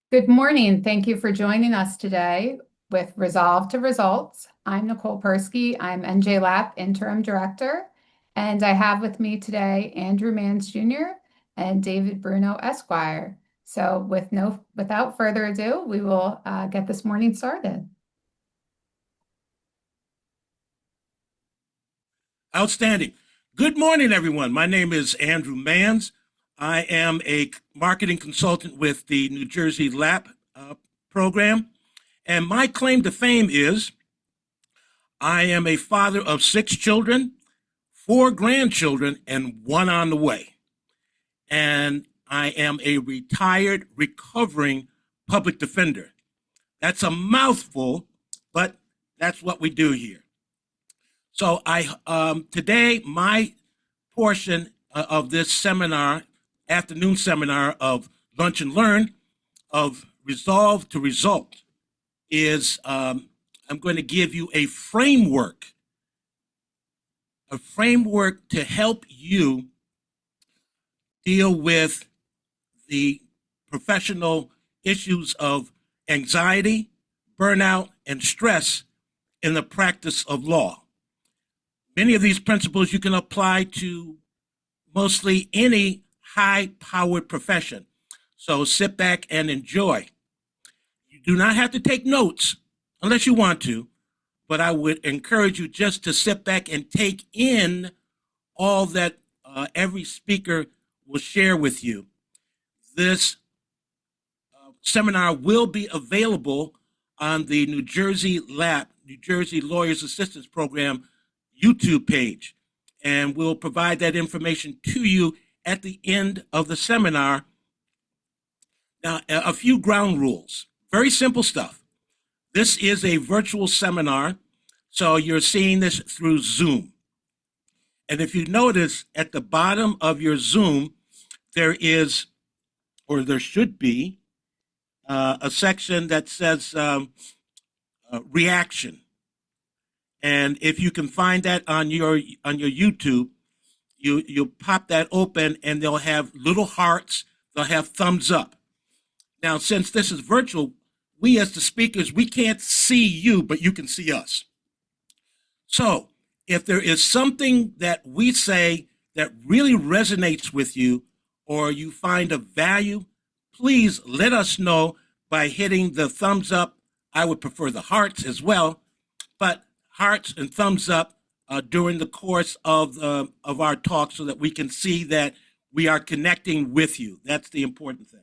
Good morning. Thank you for joining us today with Resolve to Results. I'm Nicole Perskie. I'm NJLAP Interim Director, and I have with me today Andrew Mans Jr. and David Bruno Esquire. So without further ado, we will get this morning started. Outstanding. Good morning, everyone. My name is Andrew Mans. I am a marketing consultant with the New Jersey LAP program. And my claim to fame is I am a father of 6 children, 4 grandchildren, and 1 on the way. And I am a retired, recovering public defender. That's a mouthful, but that's what we do here. So today, my portion of this seminar, afternoon seminar of Lunch and Learn of Resolve to Result is I'm going to give you a framework to help you deal with the professional issues of anxiety, burnout, and stress in the practice of law. Many of these principles you can apply to mostly any high-powered profession. So sit back and enjoy. You do not have to take notes unless you want to, but I would encourage you just to sit back and take in all that every speaker will share with you. This seminar will be available on the New Jersey LAP, New Jersey Lawyers Assistance Program YouTube page, and we'll provide that information to you at the end of the seminar. Now, a few ground rules, very simple stuff. This is a virtual seminar, so you're seeing this through Zoom. And if you notice at the bottom of your Zoom, there is, or there should be, a section that says reaction. And if you can find that on your YouTube, you'll pop that open and they'll have little hearts, they'll have thumbs up. Now, since this is virtual, we as the speakers, we can't see you, but you can see us. So if there is something that we say that really resonates with you or you find of value, please let us know by hitting the thumbs up. I would prefer the hearts as well, but hearts and thumbs up during the course of our talk so that we can see that we are connecting with you. That's the important thing.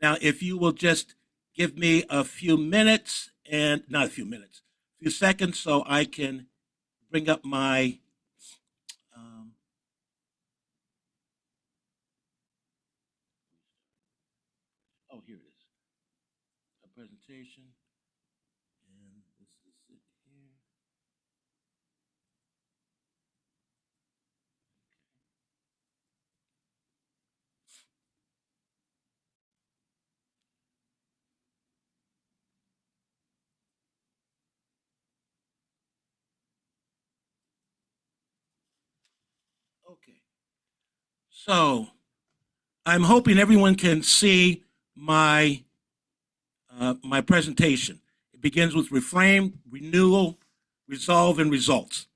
Now, if you will just give me a few minutes, and not a few minutes, a few seconds so I can bring up my oh, here it is, a presentation. And this is it here. Okay. So I'm hoping everyone can see my my presentation. It begins with reframe, renewal, resolve, and results.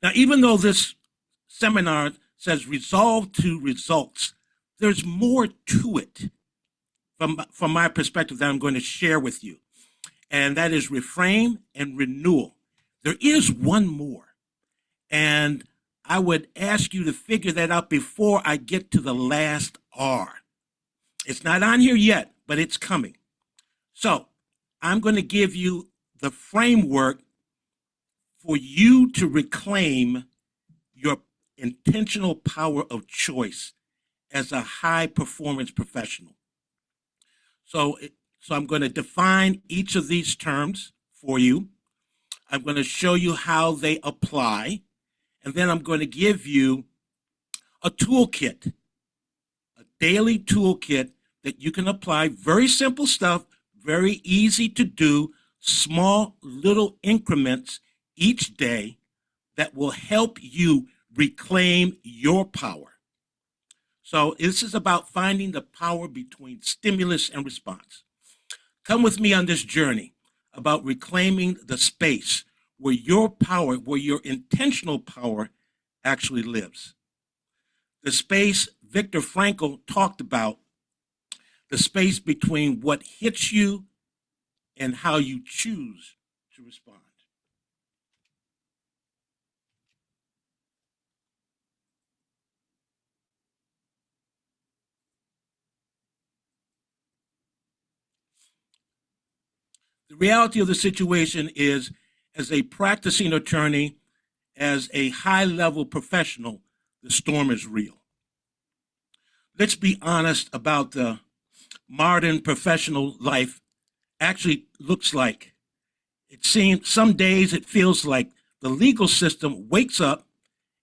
Now, even though this seminar says resolve to results, there's more to it from my perspective that I'm going to share with you. And that is reframe and renewal. There is one more. And I would ask you to figure that out before I get to the last R. It's not on here yet, but it's coming. So I'm going to give you the framework for you to reclaim your intentional power of choice as a high performance professional. So I'm going to define each of these terms for you. I'm going to show you how they apply. And then I'm going to give you a toolkit, a daily toolkit that you can apply. Very simple stuff, very easy to do, small little increments each day that will help you reclaim your power. So this is about finding the power between stimulus and response. Come with me on this journey about reclaiming the space where your power, where your intentional power actually lives. The space Viktor Frankl talked about, the space between what hits you and how you choose to respond. The reality of the situation is, as a practicing attorney, as a high-level professional, the storm is real. Let's be honest about the modern professional life actually looks like. It seems some days it feels like the legal system wakes up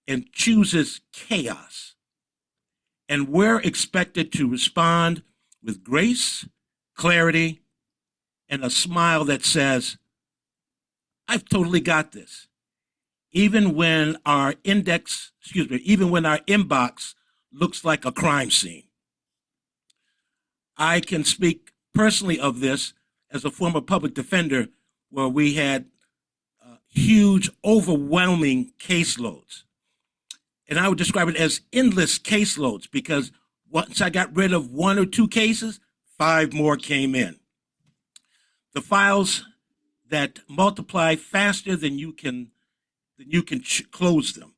and chooses chaos. And we're expected to respond with grace, clarity, and a smile that says, I've totally got this. Even when our even when our inbox looks like a crime scene. I can speak personally of this as a former public defender where we had huge, overwhelming caseloads. And I would describe it as endless caseloads because once I got rid of 1 or 2 cases, 5 more came in. The files that multiply faster than you can close them.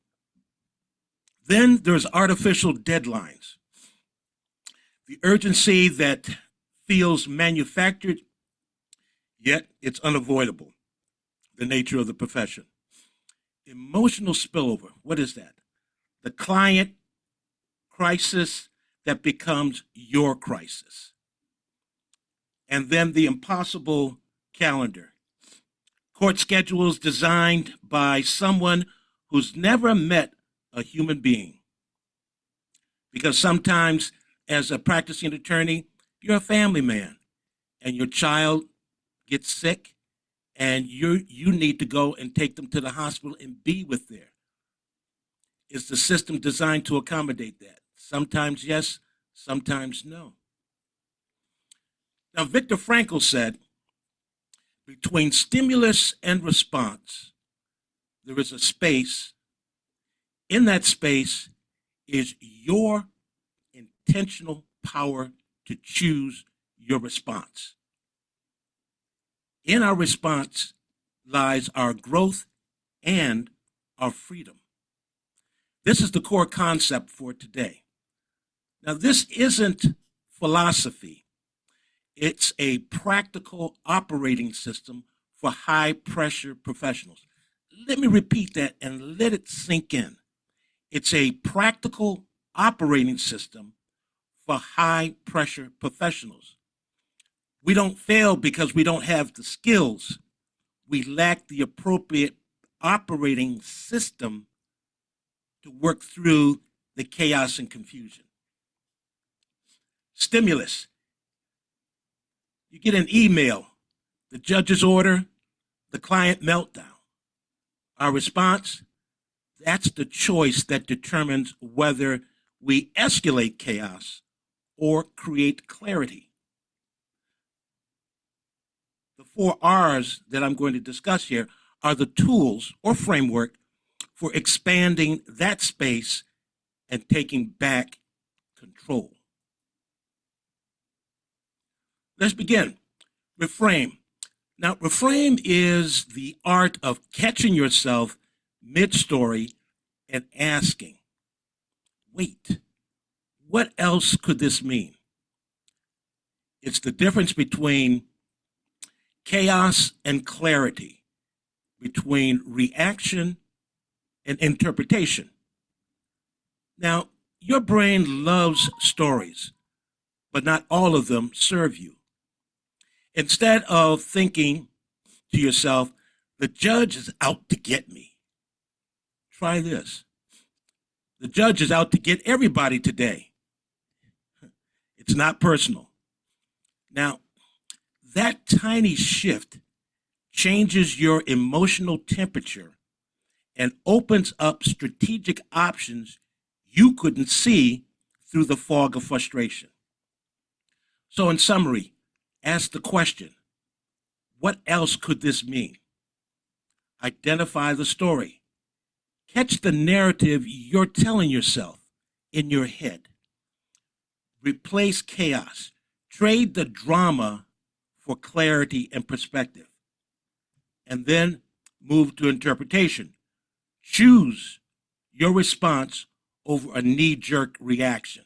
Then there's artificial deadlines. The urgency that feels manufactured, yet it's unavoidable. The nature of the profession. Emotional spillover, what is that? The client crisis that becomes your crisis. And then the impossible calendar. Court schedules designed by someone who's never met a human being. Because sometimes, as a practicing attorney, you're a family man and your child gets sick and you need to go and take them to the hospital and be with them. Is the system designed to accommodate that? Sometimes yes, sometimes no. Now, Viktor Frankl said, between stimulus and response, there is a space. In that space is your intentional power to choose your response. In our response lies our growth and our freedom. This is the core concept for today. Now, this isn't philosophy. It's a practical operating system for high-pressure professionals. Let me repeat that and let it sink in. It's a practical operating system for high-pressure professionals. We don't fail because we don't have the skills. We lack the appropriate operating system to work through the chaos and confusion. Stimulus. You get an email, the judge's order, the client meltdown. Our response, that's the choice that determines whether we escalate chaos or create clarity. The 4 R's that I'm going to discuss here are the tools or framework for expanding that space and taking back control. Let's begin. Reframe. Now, reframe is the art of catching yourself mid-story and asking, wait, what else could this mean? It's the difference between chaos and clarity, between reaction and interpretation. Now, your brain loves stories, but not all of them serve you. Instead of thinking to yourself, the judge is out to get me, try this. The judge is out to get everybody today. It's not personal. Now, that tiny shift changes your emotional temperature and opens up strategic options you couldn't see through the fog of frustration. So in summary, ask the question, what else could this mean? Identify the story. Catch the narrative you're telling yourself in your head. Replace chaos. Trade the drama for clarity and perspective. And then move to interpretation. Choose your response over a knee-jerk reaction.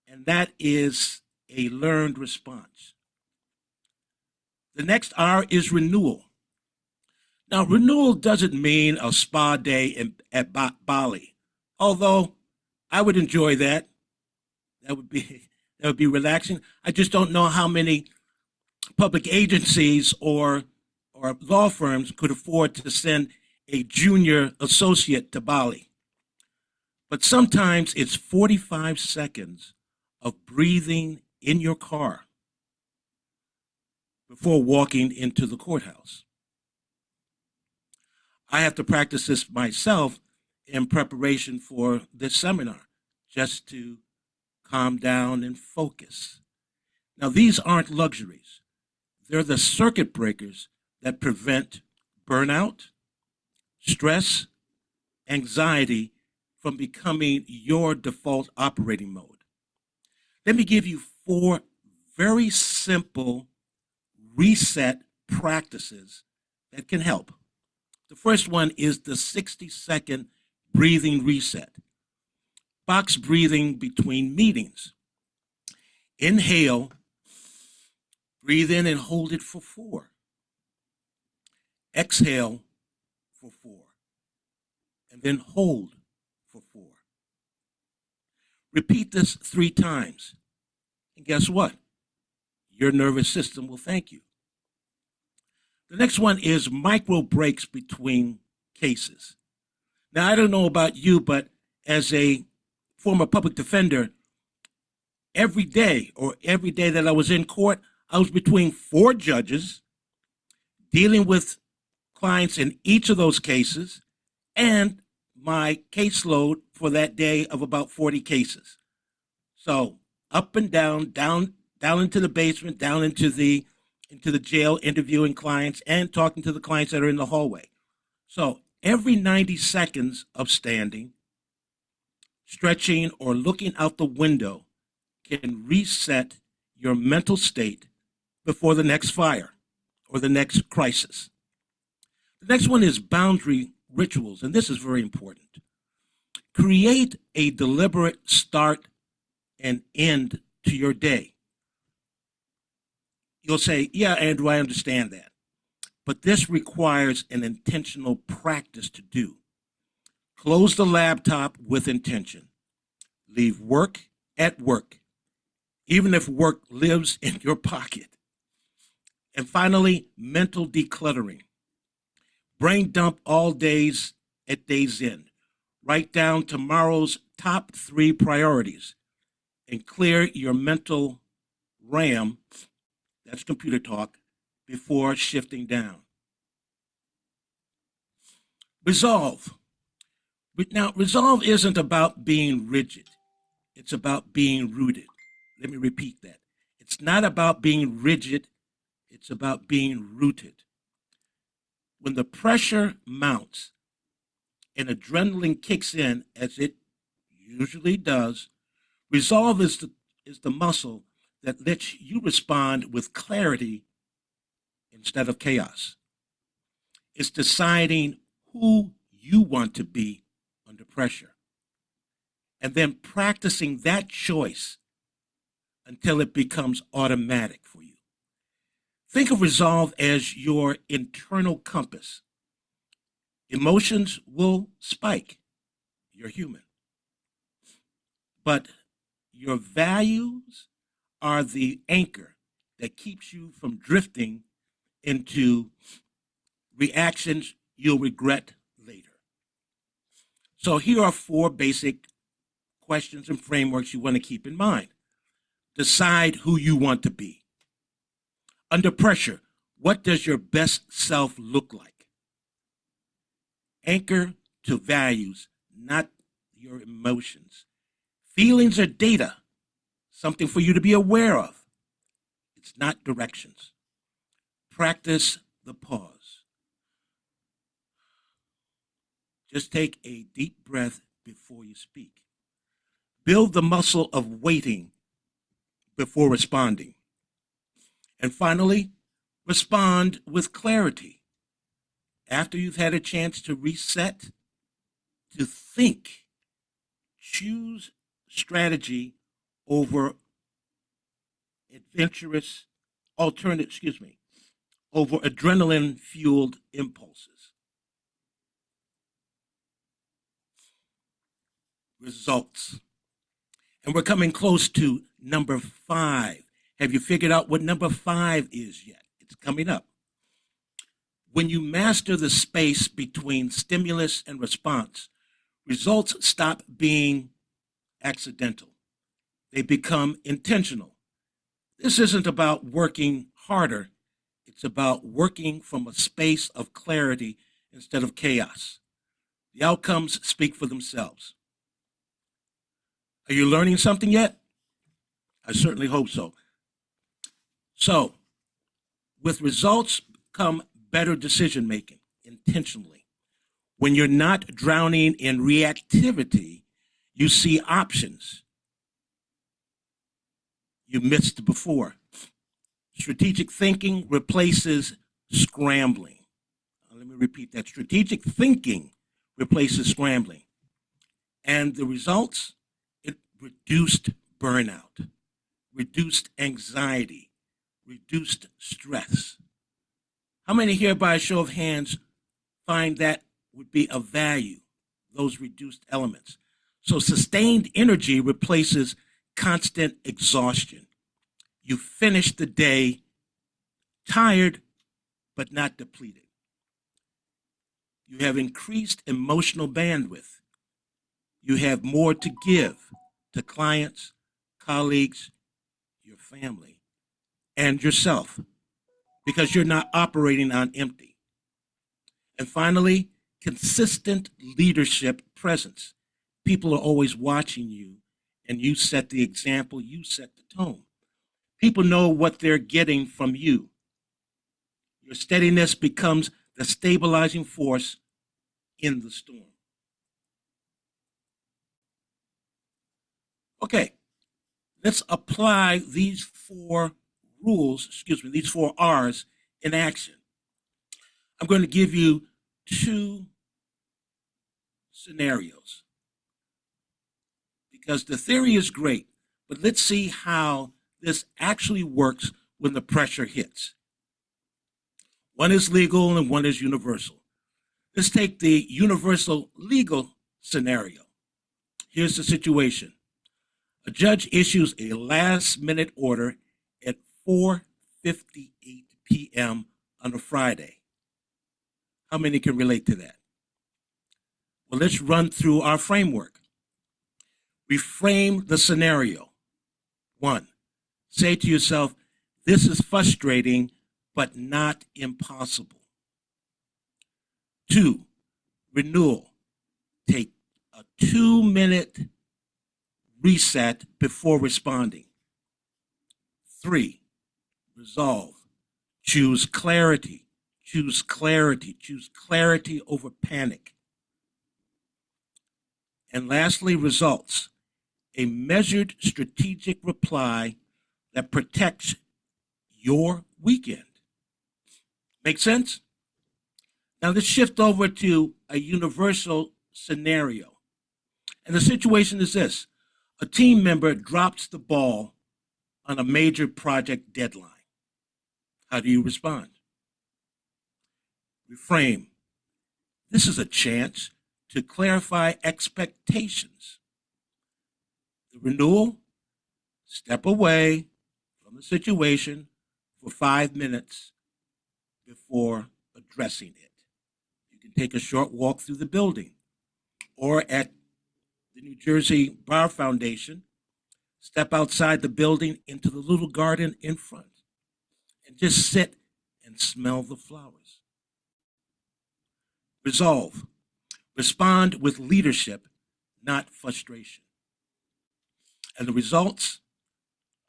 And that is a learned response. The next R is renewal. Now, renewal doesn't mean a spa day at Bali, although I would enjoy that. That would be relaxing. I just don't know how many public agencies or law firms could afford to send a junior associate to Bali. But sometimes it's 45 seconds of breathing in your car before walking into the courthouse. I have to practice this myself in preparation for this seminar, just to calm down and focus. Now, these aren't luxuries. They're the circuit breakers that prevent burnout, stress, anxiety from becoming your default operating mode. Let me give you 4 very simple reset practices that can help. The first one is the 60-second breathing reset. Box breathing between meetings. Inhale, breathe in and hold it for 4. Exhale for 4. And then hold for 4. Repeat this 3 times. And guess what? Your nervous system will thank you. The next one is micro breaks between cases. Now, I don't know about you, but as a former public defender, every day that I was in court, I was between 4 judges dealing with clients in each of those cases and my caseload for that day of about 40 cases. So up and down into the basement, down into the jail, interviewing clients and talking to the clients that are in the hallway. So every 90 seconds of standing, stretching, or looking out the window can reset your mental state before the next fire or the next crisis. The next one is boundary rituals, and this is very important. Create a deliberate start and end to your day. You'll say, yeah, Andrew, I understand that. But this requires an intentional practice to do. Close the laptop with intention. Leave work at work, even if work lives in your pocket. And finally, mental decluttering. Brain dump all days at day's end. Write down tomorrow's top 3 priorities and clear your mental RAM, that's computer talk, before shifting down. Resolve. Now, resolve isn't about being rigid. It's about being rooted. Let me repeat that. It's not about being rigid. It's about being rooted. When the pressure mounts and adrenaline kicks in, as it usually does, resolve is the muscle that lets you respond with clarity instead of chaos. It's deciding who you want to be under pressure and then practicing that choice until it becomes automatic for you. Think of resolve as your internal compass. Emotions will spike. You're human. But your values are the anchor that keeps you from drifting into reactions you'll regret later. So here are 4 basic questions and frameworks you want to keep in mind. Decide who you want to be. Under pressure, what does your best self look like? Anchor to values, not your emotions. Feelings are data, something for you to be aware of. It's not directions. Practice the pause. Just take a deep breath before you speak. Build the muscle of waiting before responding. And finally, respond with clarity. After you've had a chance to reset, to think, choose strategy over over adrenaline-fueled impulses. Results. And we're coming close to number 5. Have you figured out what number 5 is yet? It's coming up. When you master the space between stimulus and response, results stop being accidental. They become intentional. This isn't about working harder. It's about working from a space of clarity instead of chaos. The outcomes speak for themselves. Are you learning something yet? I certainly hope so. So, with results come better decision making intentionally. When you're not drowning in reactivity, you see options you missed before. Strategic thinking replaces scrambling. Let me repeat that. Strategic thinking replaces scrambling. And the results? It reduced burnout, reduced anxiety, reduced stress. How many here, by a show of hands, find that would be of value, those reduced elements? So sustained energy replaces constant exhaustion. You finish the day tired, but not depleted. You have increased emotional bandwidth. You have more to give to clients, colleagues, your family, and yourself, because you're not operating on empty. And finally, consistent leadership presence. People are always watching you, and you set the example, you set the tone. People know what they're getting from you. Your steadiness becomes the stabilizing force in the storm. Okay, let's apply these 4 these 4 R's in action. I'm going to give you 2 scenarios because the theory is great, but let's see how this actually works when the pressure hits. One is legal and one is universal. Let's take the universal legal scenario. Here's the situation. A judge issues a last-minute order at 4:58 p.m. on a Friday. How many can relate to that? Well, let's run through our framework. Reframe the scenario. 1, say to yourself, this is frustrating, but not impossible. 2, renewal. Take a 2-minute reset before responding. 3, resolve. Choose clarity. Choose clarity. Choose clarity over panic. And lastly, results. A measured strategic reply that protects your weekend. Make sense? Now let's shift over to a universal scenario. And the situation is this. A team member drops the ball on a major project deadline. How do you respond? Reframe. This is a chance to clarify expectations. The renewal, step away from the situation for 5 minutes before addressing it. You can take a short walk through the building, or at the New Jersey Bar Foundation, step outside the building into the little garden in front and just sit and smell the flowers. Resolve. Respond with leadership, not frustration. And the results,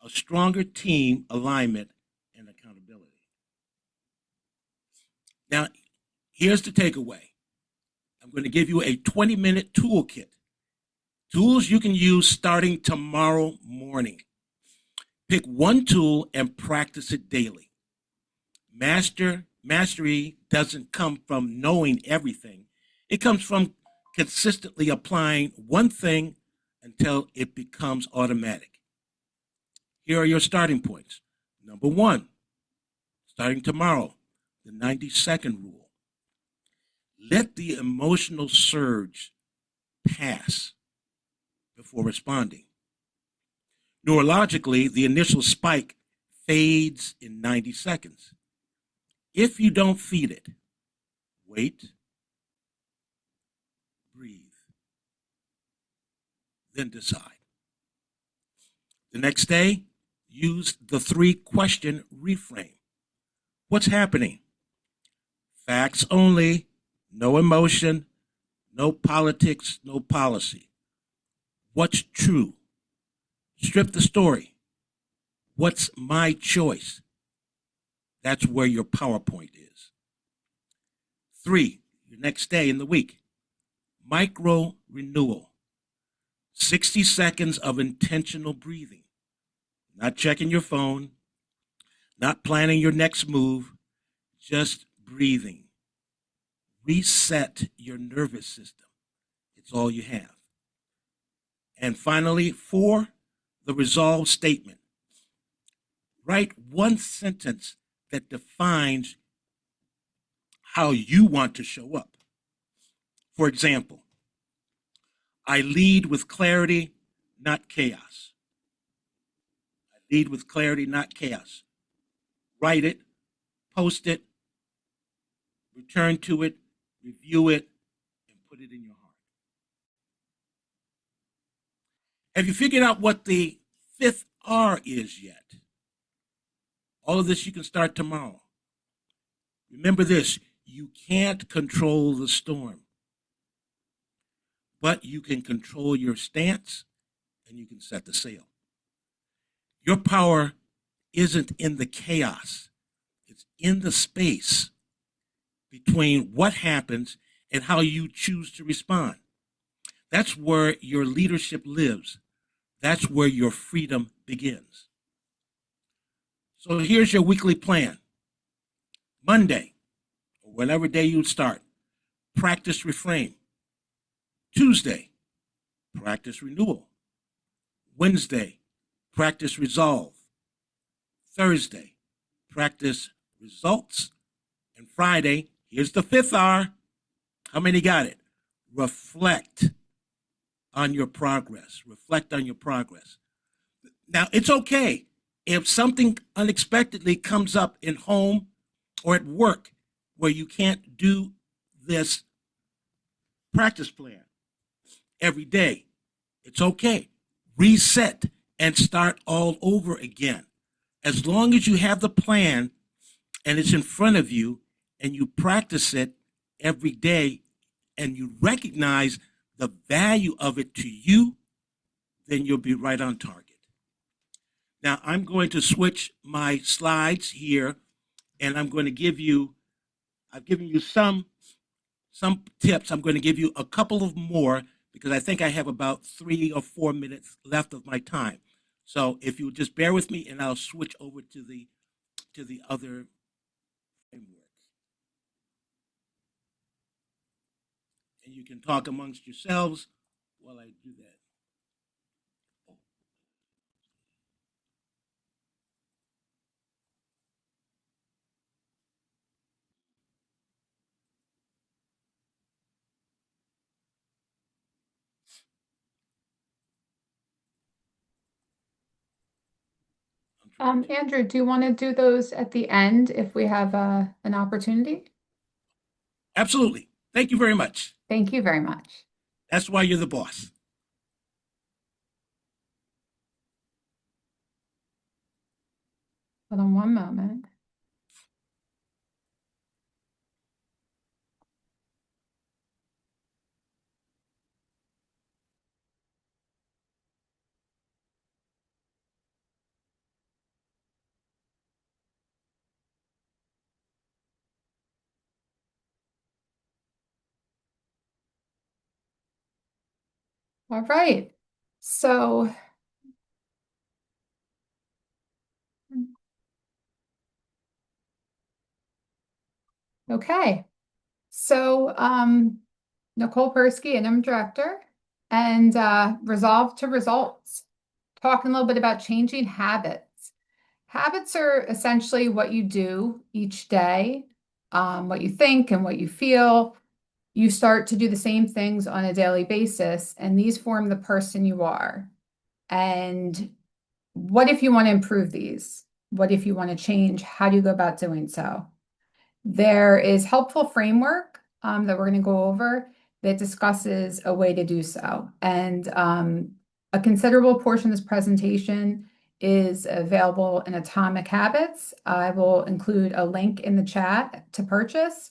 a stronger team alignment and accountability. Now, here's the takeaway. I'm going to give you a 20-minute toolkit. Tools you can use starting tomorrow morning. Pick one tool and practice it daily. Mastery doesn't come from knowing everything. It comes from consistently applying one thing until it becomes automatic. Here are your starting points. Number one, starting tomorrow, the 90-second rule. Let the emotional surge pass before responding. Neurologically, the initial spike fades in 90 seconds. If you don't feed it, wait, breathe, then decide. The next day, use the 3-question reframe. What's happening? Facts only, no emotion, no politics, no policy. What's true? Strip the story. What's my choice? That's where your PowerPoint is. 3, your next day in the week. Micro renewal. 60 seconds of intentional breathing. Not checking your phone, not planning your next move, just breathing. Reset your nervous system. It's all you have. And finally, 4, the resolve statement. Write one sentence that defines how you want to show up. For example, I lead with clarity, not chaos. I lead with clarity, not chaos. Write it, post it, return to it, review it, and put it in your heart. Have you figured out what the 5th R is yet? All of this you can start tomorrow. Remember this, you can't control the storm, but you can control your stance and you can set the sail. Your power isn't in the chaos. It's in the space between what happens and how you choose to respond. That's where your leadership lives. That's where your freedom begins. So here's your weekly plan. Monday, or whatever day you start, practice reframe. Tuesday, practice renewal. Wednesday, practice resolve. Thursday, practice results. And Friday, here's the 5th R. How many got it? Reflect on your progress. Reflect on your progress. Now, it's okay if something unexpectedly comes up in home or at work where you can't do this practice plan every day. It's okay. Reset and start all over again. As long as you have the plan and it's in front of you and you practice it every day and you recognize the value of it to you, then you'll be right on target. Now, I'm going to switch my slides here, and I'm going to give you, I've given you some tips. I'm going to give you a couple of more because I think I have about 3 or 4 minutes left of my time. So if you just bear with me, and I'll switch over to the other frameworks. And you can talk amongst yourselves while I do that. Andrew, do you want to do those at the end if we have an opportunity? Absolutely. Thank you very much. Thank you very much. That's why you're the boss. Hold on one moment. All right. So, okay. So, Nicole Perskie, and I'm director, and Resolve to Results, talking a little bit about changing habits. Habits are essentially what you do each day, what you think and what you feel. You start to do the same things on a daily basis, and these form the person you are. And what if you want to improve these? What if you want to change? How do you go about doing so? There is helpful framework that we're going to go over that discusses a way to do so. And a considerable portion of this presentation is available in Atomic Habits. I will include a link in the chat to purchase.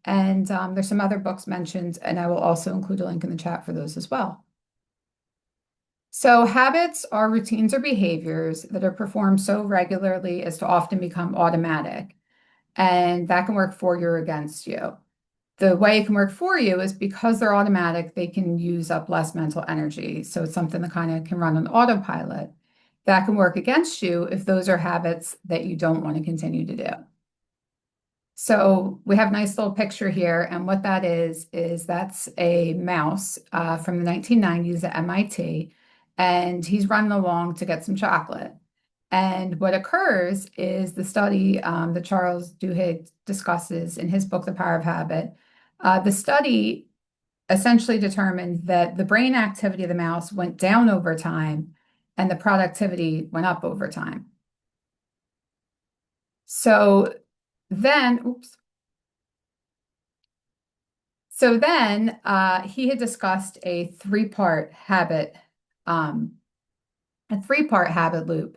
And there's some other books mentioned, and I will also include a link in the chat for those as well. So habits are routines or behaviors that are performed so regularly as to often become automatic. And that can work for you or against you. The way it can work for you is because they're automatic, they can use up less mental energy. So it's something that kind of can run on autopilot. That can work against you if those are habits that you don't want to continue to do. So we have a nice little picture here, and what that is that's a mouse from the 1990s at MIT, and he's running along to get some chocolate. And what occurs is the study that Charles Duhigg discusses in his book, The Power of Habit. The study essentially determined that the brain activity of the mouse went down over time and the productivity went up over time. So then, oops. So then he had discussed a three-part habit loop,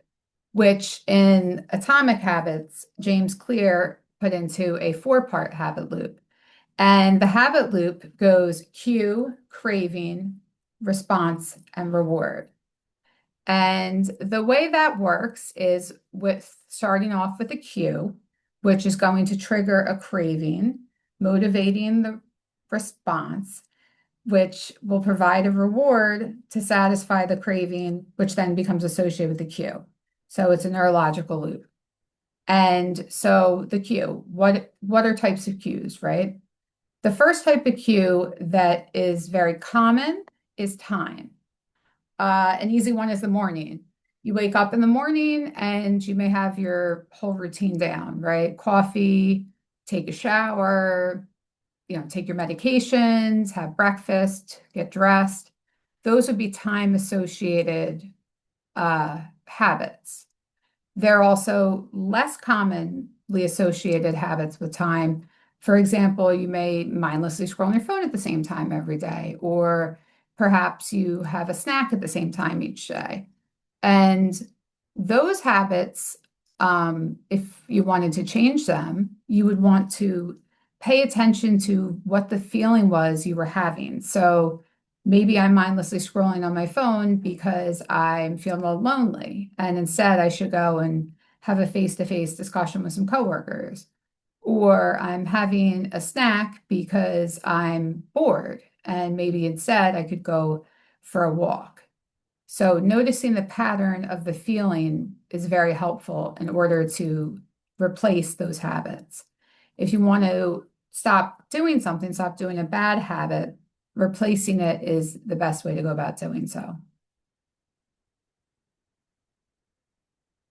which in Atomic Habits, James Clear put into a four-part habit loop. And the habit loop goes cue, craving, response, and reward. And the way that works is with starting off with a cue, which is going to trigger a craving, motivating the response, which will provide a reward to satisfy the craving, which then becomes associated with the cue. So it's a neurological loop. And so the cue, what are types of cues, right? The first type of cue that is very common is time. An easy one is the morning. You wake up in the morning and you may have your whole routine down, right? Coffee, take a shower, take your medications, have breakfast, get dressed. Those would be time associated habits. There are also less commonly associated habits with time. For example, you may mindlessly scroll on your phone at the same time every day, or perhaps you have a snack at the same time each day. And those habits, if you wanted to change them, you would want to pay attention to what the feeling was you were having. So maybe I'm mindlessly scrolling on my phone because I'm feeling a little lonely, and instead I should go and have a face-to-face discussion with some coworkers. Or I'm having a snack because I'm bored, and maybe instead I could go for a walk. So noticing the pattern of the feeling is very helpful in order to replace those habits. If you want to stop doing something, stop doing a bad habit, replacing it is the best way to go about doing so.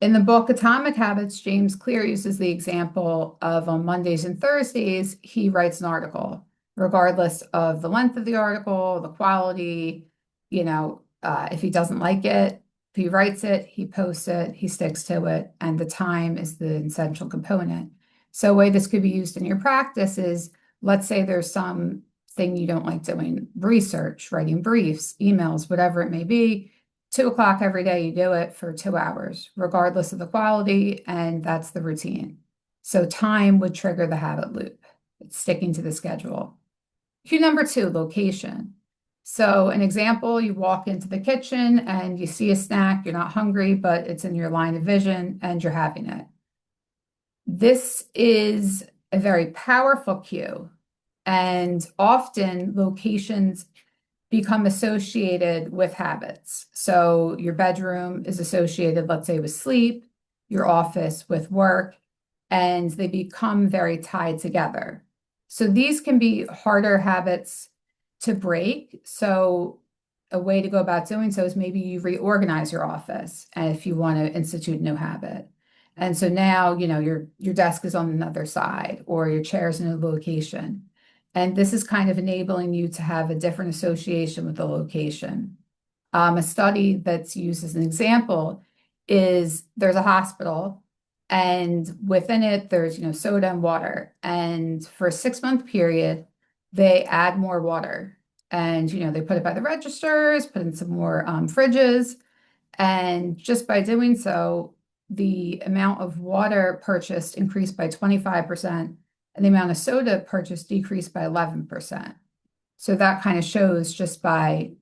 In the book Atomic Habits, James Clear uses the example of on Mondays and Thursdays, he writes an article, regardless of the length of the article, the quality, if he doesn't like it, if he writes it, he posts it, he sticks to it, and the time is the essential component. So a way this could be used in your practice is, let's say there's some thing you don't like doing, research, writing briefs, emails, whatever it may be. 2 o'clock every day, you do it for 2 hours, regardless of the quality, and that's the routine. So time would trigger the habit loop. It's sticking to the schedule. Cue number 2, location. So an example, you walk into the kitchen and you see a snack, you're not hungry, but it's in your line of vision and you're having it. This is a very powerful cue, and often locations become associated with habits. So your bedroom is associated, let's say, with sleep, your office with work, and they become very tied together. So these can be harder habits to break. So a way to go about doing so is maybe you reorganize your office and if you want to institute a new habit. And so now, your desk is on another side or your chair is in a location. And this is kind of enabling you to have a different association with the location. A study that's used as an example is there's a hospital, and within it, there's, soda and water. And for a 6-month period, they add more water. And, they put it by the registers, put in some more fridges. And just by doing so, the amount of water purchased increased by 25%, and the amount of soda purchased decreased by 11%. So that kind of shows just by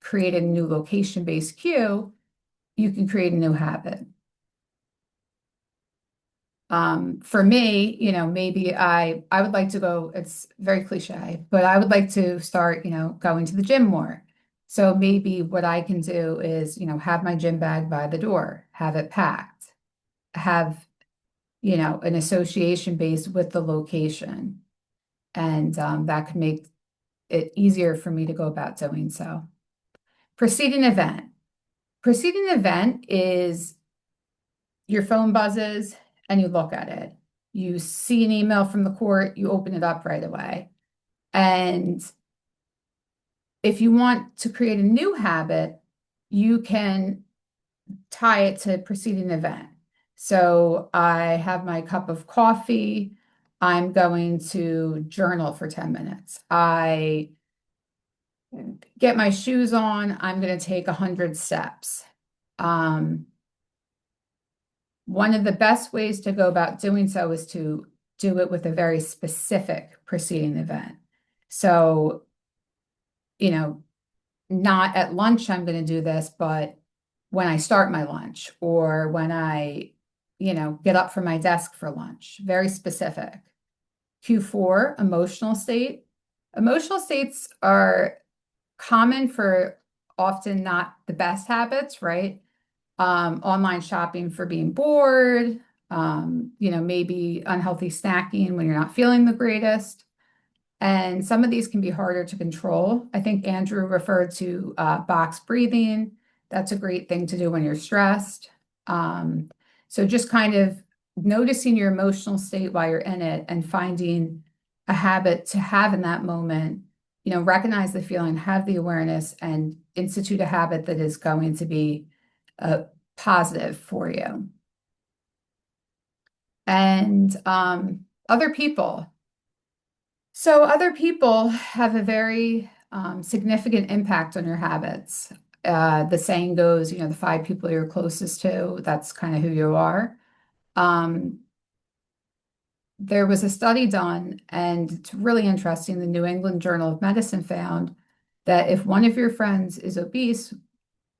creating a new location-based cue, you can create a new habit. For me, maybe I would like to go, it's very cliche, but I would like to start, going to the gym more. So maybe what I can do is, have my gym bag by the door, have it packed, have, an association base with the location. And that could make it easier for me to go about doing so. Preceding event. Preceding event is your phone buzzes and you look at it. You see an email from the court, you open it up right away. And if you want to create a new habit, you can tie it to preceding event. So I have my cup of coffee. I'm going to journal for 10 minutes. I get my shoes on. I'm going to take 100 steps. One of the best ways to go about doing so is to do it with a very specific preceding event. So, not at lunch, I'm going to do this, but when I start my lunch or when I, get up from my desk for lunch, very specific. Q4, emotional state. Emotional states are common for often not the best habits, right? Online shopping for being bored, maybe unhealthy snacking when you're not feeling the greatest. And some of these can be harder to control. I think Andrew referred to box breathing. That's a great thing to do when you're stressed. So just kind of noticing your emotional state while you're in it and finding a habit to have in that moment, recognize the feeling, have the awareness, and institute a habit that is going to be positive for you. And other people. So other people have a very significant impact on your habits. The saying goes, the 5 people you're closest to, that's kind of who you are. There was a study done, and it's really interesting. The New England Journal of Medicine found that if one of your friends is obese,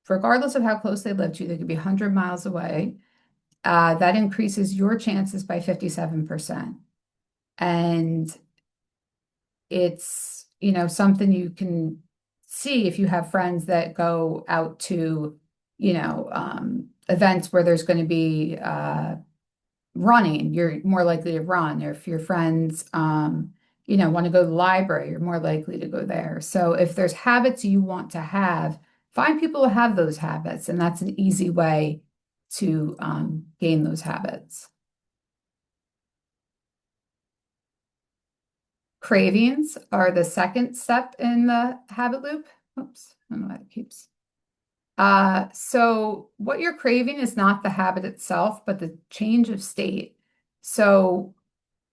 regardless of how close they live to you, they could be 100 miles away, that increases your chances by 57%. And it's, something you can see if you have friends that go out to, events where there's going to be running, you're more likely to run. Or if your friends, want to go to the library, you're more likely to go there. So if there's habits you want to have, find people who have those habits, and that's an easy way to gain those habits. Cravings are the second step in the habit loop. Oops, I don't know why it keeps. So what you're craving is not the habit itself, but the change of state. So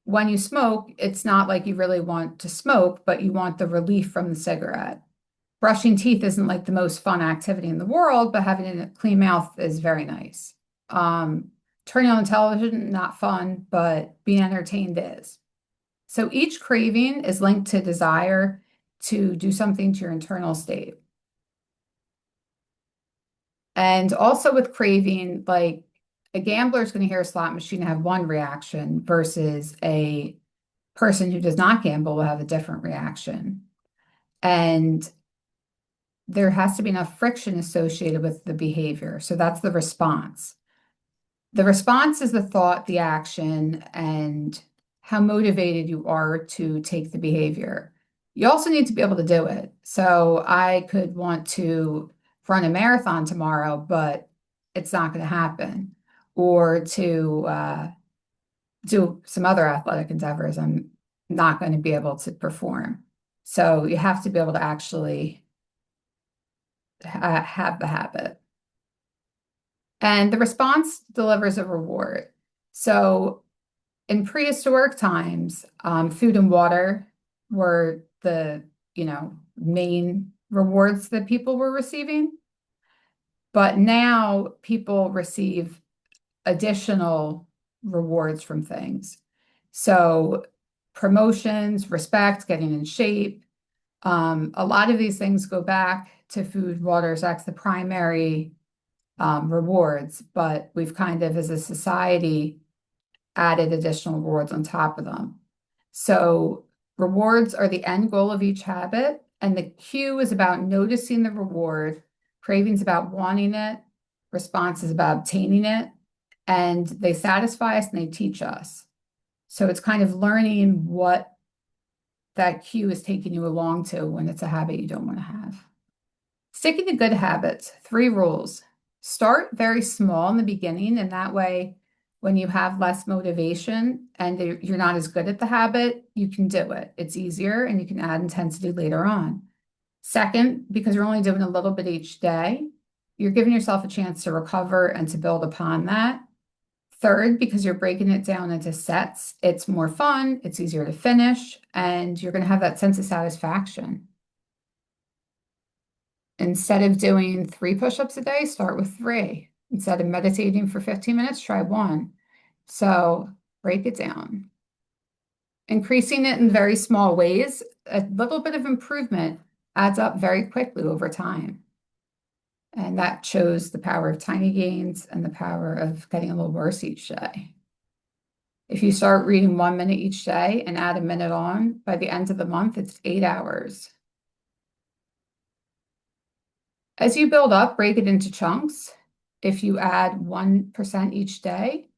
when you smoke, it's not like you really want to smoke, but you want the relief from the cigarette. Brushing teeth isn't like the most fun activity in the world, but having a clean mouth is very nice. Turning on the television, not fun, but being entertained is. So each craving is linked to desire to do something to your internal state. And also with craving, like a gambler is going to hear a slot machine and have one reaction versus a person who does not gamble will have a different reaction. And there has to be enough friction associated with the behavior. So that's the response. The response is the thought, the action, and how motivated you are to take the behavior. You also need to be able to do it. So I could want to run a marathon tomorrow, but it's not going to happen. Or to do some other athletic endeavors, I'm not going to be able to perform. So you have to be able to actually have the habit. And the response delivers a reward. So in prehistoric times, food and water were the, main rewards that people were receiving. But now people receive additional rewards from things. So promotions, respect, getting in shape. A lot of these things go back to food, water, sex, the primary rewards, but we've kind of, as a society, added additional rewards on top of them. So rewards are the end goal of each habit, and the cue is about noticing the reward, cravings about wanting it, response is about obtaining it, and they satisfy us and they teach us. So it's kind of learning what that cue is taking you along to when it's a habit you don't want to have. Sticking to good habits, 3 rules. Start very small in the beginning, and that way, when you have less motivation and you're not as good at the habit, you can do it. It's easier and you can add intensity later on. Second, because you're only doing a little bit each day, you're giving yourself a chance to recover and to build upon that. Third, because you're breaking it down into sets, it's more fun, it's easier to finish, and you're going to have that sense of satisfaction. Instead of doing 3 push-ups a day, start with 3. Instead of meditating for 15 minutes, try 1. So break it down. Increasing it in very small ways, a little bit of improvement adds up very quickly over time. And that shows the power of tiny gains and the power of getting a little worse each day. If you start reading 1 minute each day and add a minute on, by the end of the month, it's 8 hours. As you build up, break it into chunks. If you add 1% each day,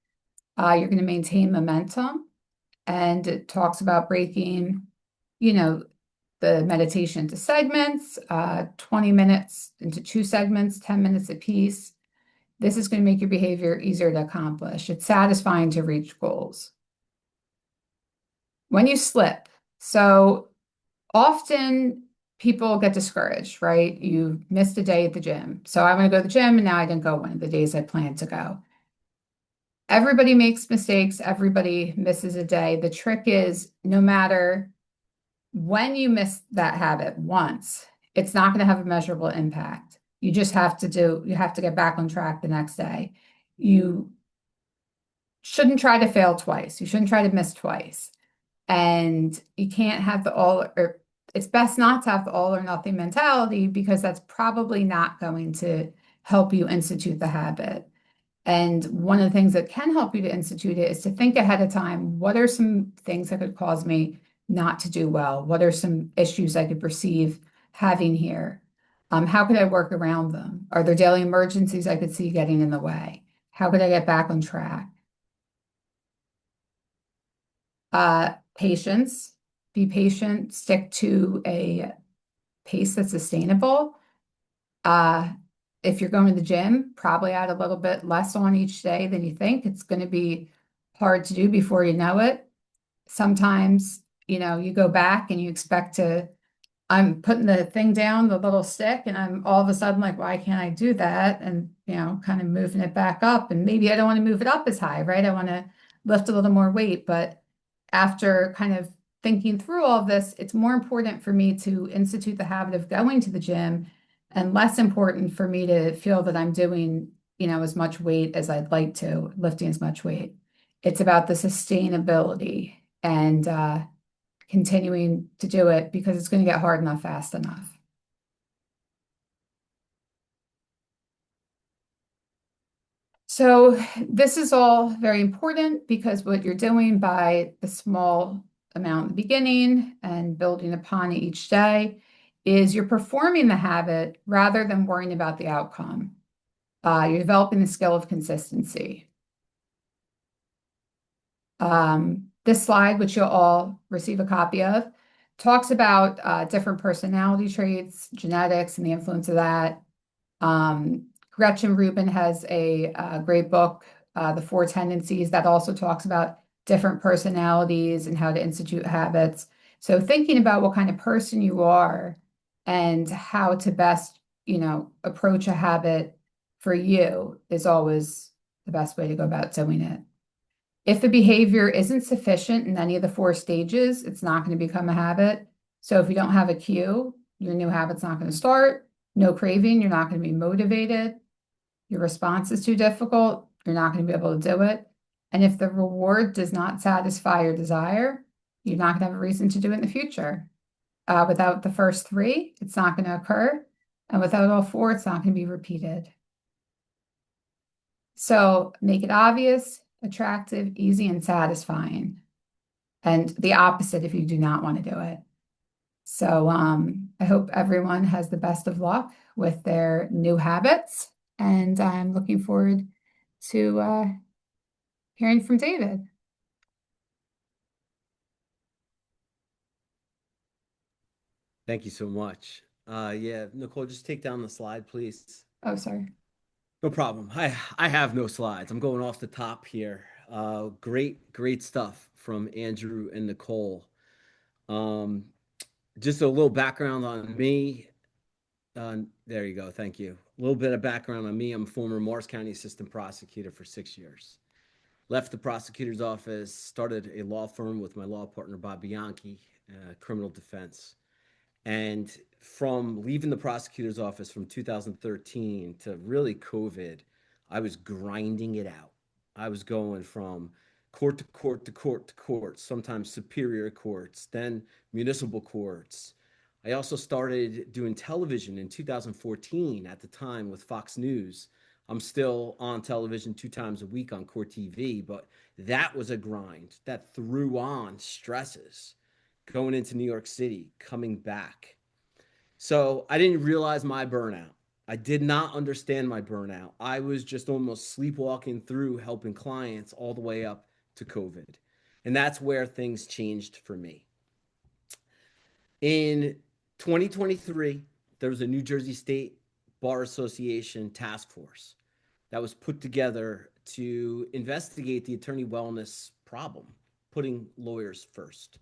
you're going to maintain momentum. And it talks about breaking, the meditation into segments, 20 minutes into 2 segments, 10 minutes apiece. This is going to make your behavior easier to accomplish. It's satisfying to reach goals. When you slip, so often people get discouraged, right? You missed a day at the gym. So I want to go to the gym and now I didn't go one of the days I planned to go. Everybody makes mistakes. Everybody misses a day. The trick is no matter when you miss that habit once, it's not going to have a measurable impact. You just have to get back on track the next day. You shouldn't try to fail twice. You shouldn't try to miss twice. And you can't have it's best not to have the all or nothing mentality because that's probably not going to help you institute the habit. And one of the things that can help you to institute it is to think ahead of time, what are some things that could cause me not to do well? What are some issues I could perceive having here? How could I work around them? Are there daily emergencies I could see getting in the way? How could I get back on track? Patience, be patient, stick to a pace that's sustainable. If you're going to the gym, probably add a little bit less on each day than you think. It's going to be hard to do before you know it. Sometimes, you go back and you expect I'm putting the thing down, the little stick, and I'm all of a sudden like, why can't I do that? And, kind of moving it back up. And maybe I don't want to move it up as high, right? I want to lift a little more weight. But after kind of thinking through all of this, it's more important for me to institute the habit of going to the gym and less important for me to feel that I'm doing, as much weight as I'd like to, lifting as much weight. It's about the sustainability and continuing to do it because it's going to get hard enough fast enough. So this is all very important because what you're doing by the small amount in the beginning and building upon it each day is you're performing the habit rather than worrying about the outcome. You're developing the skill of consistency. This slide, which you'll all receive a copy of, talks about different personality traits, genetics, and the influence of that. Gretchen Rubin has a great book, The Four Tendencies, that also talks about different personalities and how to institute habits. So thinking about what kind of person you are and how to best, approach a habit for you is always the best way to go about doing it. If the behavior isn't sufficient in any of the four stages, it's not going to become a habit. So if you don't have a cue, your new habit's not going to start. No craving, you're not going to be motivated. Your response is too difficult, you're not going to be able to do it. And if the reward does not satisfy your desire, you're not going to have a reason to do it in the future. Without the first three, it's not going to occur. And without all four, it's not going to be repeated. So make it obvious, attractive, easy, and satisfying. And the opposite if you do not want to do it. So I hope everyone has the best of luck with their new habits. And I'm looking forward to hearing from David. Thank you so much. Yeah, Nicole, just take down the slide, please. Oh, sorry. No problem. I have no slides. I'm going off the top here. Great stuff from Andrew and Nicole. Just a little background on me. There you go. Thank you. A little bit of background on me. I'm a former Morris County Assistant Prosecutor for 6 years. Left the prosecutor's office, started a law firm with my law partner, Bob Bianchi, criminal defense. And from leaving the prosecutor's office from 2013 to really COVID, I was grinding it out. I was going from court to court to court to court, sometimes superior courts, then municipal courts. I also started doing television in 2014 at the time with Fox News. I'm still on television 2 times a week on Court TV, but that was a grind that threw on stresses. Going into New York City, coming back. So I didn't realize my burnout. I did not understand my burnout. I was just almost sleepwalking through helping clients all the way up to COVID. And that's where things changed for me. In 2023, there was a New Jersey State Bar Association task force that was put together to investigate the attorney wellness problem, putting lawyers first.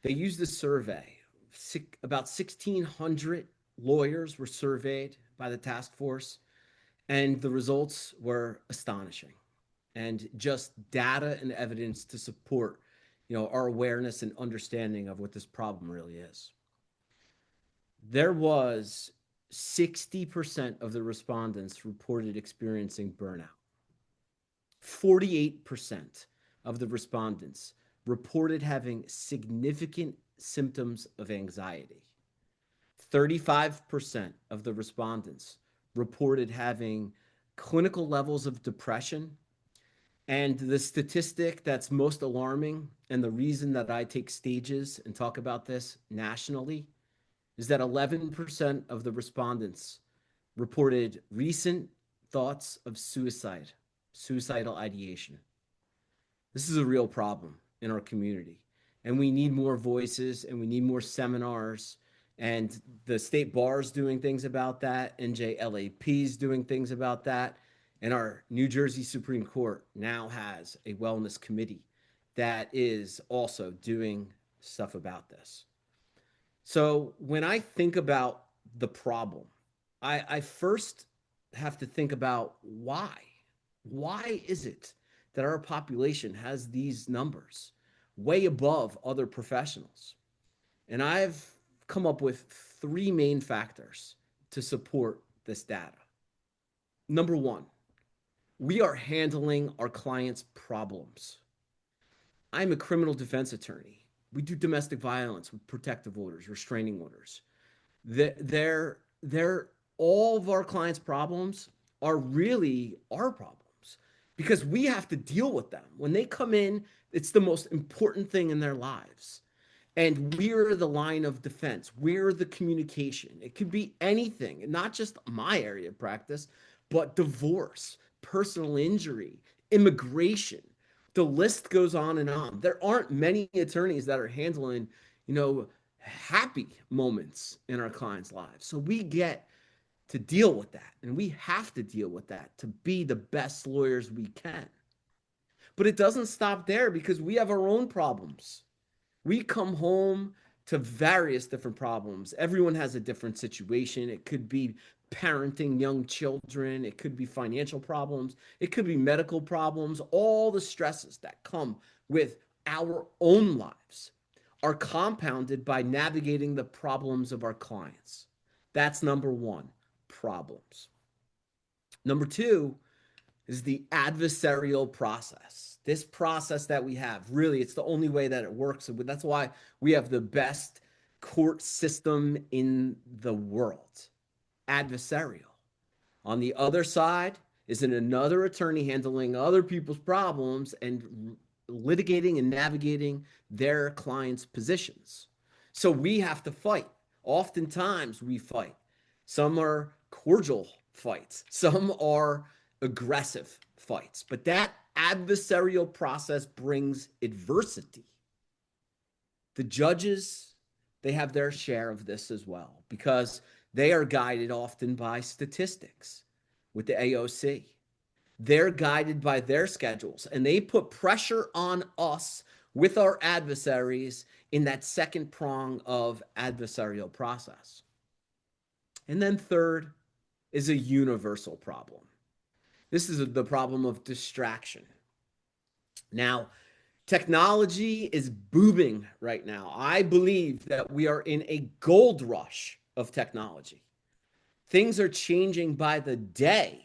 They used a survey. About 1,600 lawyers were surveyed by the task force, and the results were astonishing. And just data and evidence to support, our awareness and understanding of what this problem really is. There was 60% of the respondents reported experiencing burnout. 48% of the respondents reported having significant symptoms of anxiety. 35% of the respondents reported having clinical levels of depression. And the statistic that's most alarming, and the reason that I take stages and talk about this nationally, is that 11% of the respondents reported recent thoughts of suicidal ideation. This is a real problem in our community, and we need more voices, and we need more seminars, and the state bar is doing things about that. NJLAP is doing things about that. And our New Jersey Supreme Court now has a wellness committee that is also doing stuff about this. So when I think about the problem, I first have to think about why. Why is it that our population has these numbers way above other professionals? And I've come up with 3 main factors to support this data. Number 1, we are handling our clients' problems. I'm a criminal defense attorney. We do domestic violence with protective orders, restraining orders. All of our clients' problems are really our problems because we have to deal with them. When they come in, it's the most important thing in their lives. And we're the line of defense. We're the communication. It could be anything, not just my area of practice, but divorce, personal injury, immigration. The list goes on and on. There aren't many attorneys that are handling, happy moments in our clients' lives. So we get to deal with that, and we have to deal with that to be the best lawyers we can. But it doesn't stop there because we have our own problems. We come home to various different problems. Everyone has a different situation. It could be parenting young children, it could be financial problems, it could be medical problems. All the stresses that come with our own lives are compounded by navigating the problems of our clients. That's number one, problems. Number two is the adversarial process. This process that we have, really, it's the only way that it works. That's why we have the best court system in the world, adversarial. On the other side is another attorney handling other people's problems and litigating and navigating their clients' positions. So we have to fight. Oftentimes we fight. Some are cordial fights. Some are aggressive fights. But that adversarial process brings adversity. The judges, they have their share of this as well because they are guided often by statistics with the AOC. They're guided by their schedules, and they put pressure on us with our adversaries in that second prong of adversarial process. And then third is a universal problem. This is the problem of distraction. Now, technology is booming right now. I believe that we are in a gold rush of technology. Things are changing by the day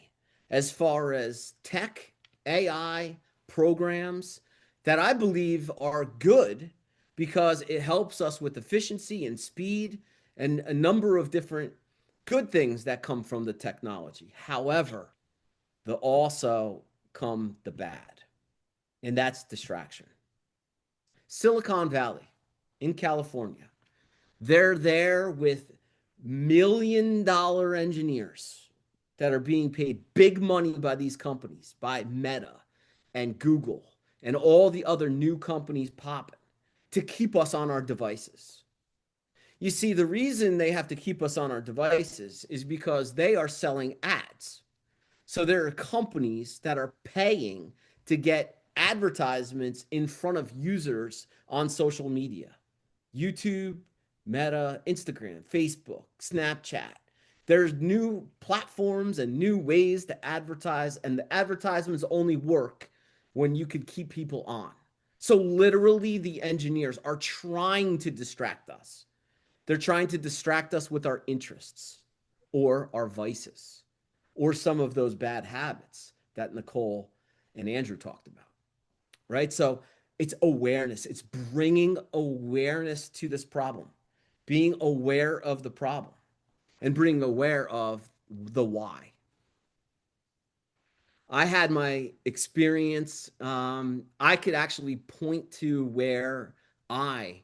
as far as tech, AI programs that I believe are good because it helps us with efficiency and speed and a number of different good things that come from the technology. However, there also come the bad, and that's distraction. Silicon Valley in California, they're there with $1 million engineers that are being paid big money by these companies, by Meta and Google and all the other new companies popping to keep us on our devices. You see, the reason they have to keep us on our devices is because they are selling ads. So there are companies that are paying to get advertisements in front of users on social media. YouTube, Meta, Instagram, Facebook, Snapchat. There's new platforms and new ways to advertise, and the advertisements only work when you could keep people on. So literally the engineers are trying to distract us. They're trying to distract us with our interests or our vices or some of those bad habits that Nicole and Andrew talked about, right? So it's awareness. It's bringing awareness to this problem, being aware of the problem and being aware of the why. I had my experience. I could actually point to where I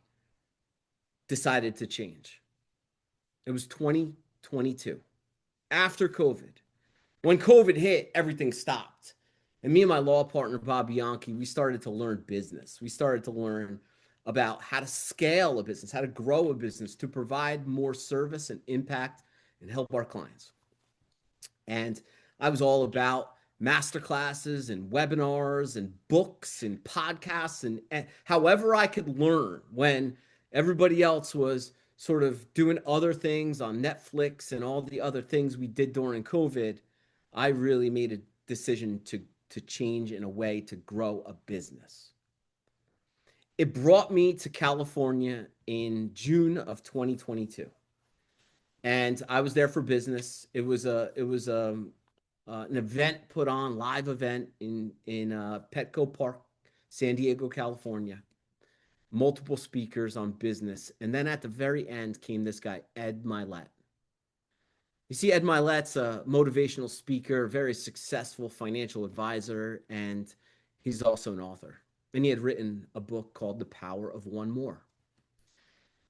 decided to change. It was 2022, after COVID. When COVID hit, everything stopped. And me and my law partner, Bob Bianchi, we started to learn business. We started to learn about how to scale a business, how to grow a business, to provide more service and impact and help our clients. And I was all about masterclasses and webinars and books and podcasts and however I could learn when everybody else was sort of doing other things on Netflix and all the other things we did during COVID. I really made a decision to change in a way to grow a business. It brought me to California in June of 2022. And I was there for business. It was an event put on, live event in Petco Park, San Diego, California. Multiple speakers on business. And then at the very end came this guy, Ed Milet. You see, Ed Milet's a motivational speaker, very successful financial advisor, and he's also an author. And he had written a book called The Power of One More.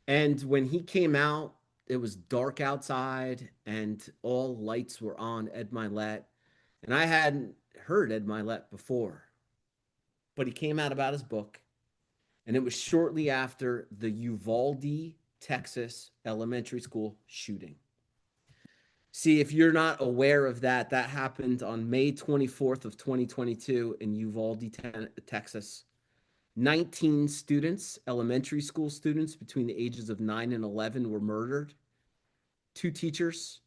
And when he came out, it was dark outside and all lights were on Ed Milet. And I hadn't heard Ed Milet before, but he came out about his book. And it was shortly after the Uvalde, Texas elementary school shooting. See, if you're not aware of that, that happened on May 24th of 2022 in Uvalde, Texas. 19 students, elementary school students between the ages of 9 and 11 were murdered. 2 teachers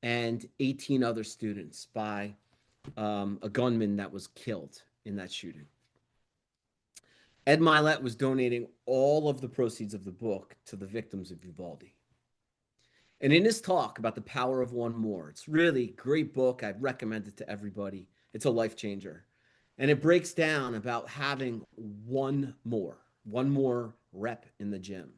and 18 other students by a gunman that was killed in that shooting. Ed Milet was donating all of the proceeds of the book to the victims of Uvalde. And in his talk about the power of one more, it's really a great book. I'd recommend it to everybody. It's a life changer. And it breaks down about having one more rep in the gym,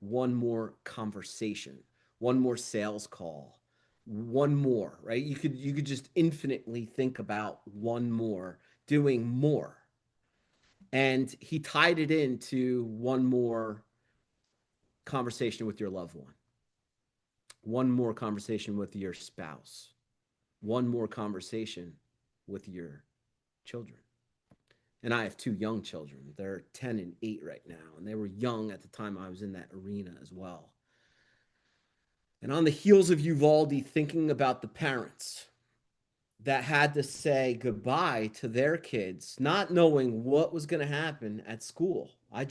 one more conversation, one more sales call, one more, right? You could just infinitely think about one more, doing more. And he tied it into one more conversation with your loved one more conversation with your spouse, one more conversation with your children. And I have 2 young children. They're 10 and 8 right now. And they were young at the time I was in that arena as well. And on the heels of Uvalde, thinking about the parents that had to say goodbye to their kids, not knowing what was going to happen at school. I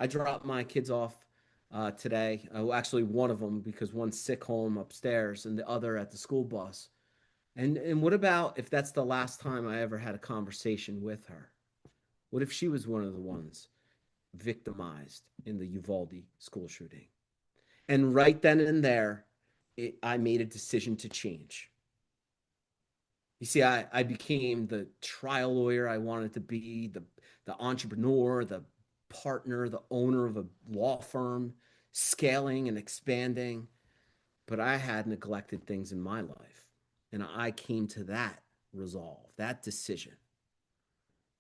dropped my kids off today. Actually, one of them, because one's sick home upstairs and the other at the school bus. And what about if that's the last time I ever had a conversation with her? What if she was one of the ones victimized in the Uvalde school shooting? And right then and there, I made a decision to change. You see, I became the trial lawyer I wanted to be, the entrepreneur, the partner, the owner of a law firm, scaling and expanding. But I had neglected things in my life. And I came to that resolve, that decision.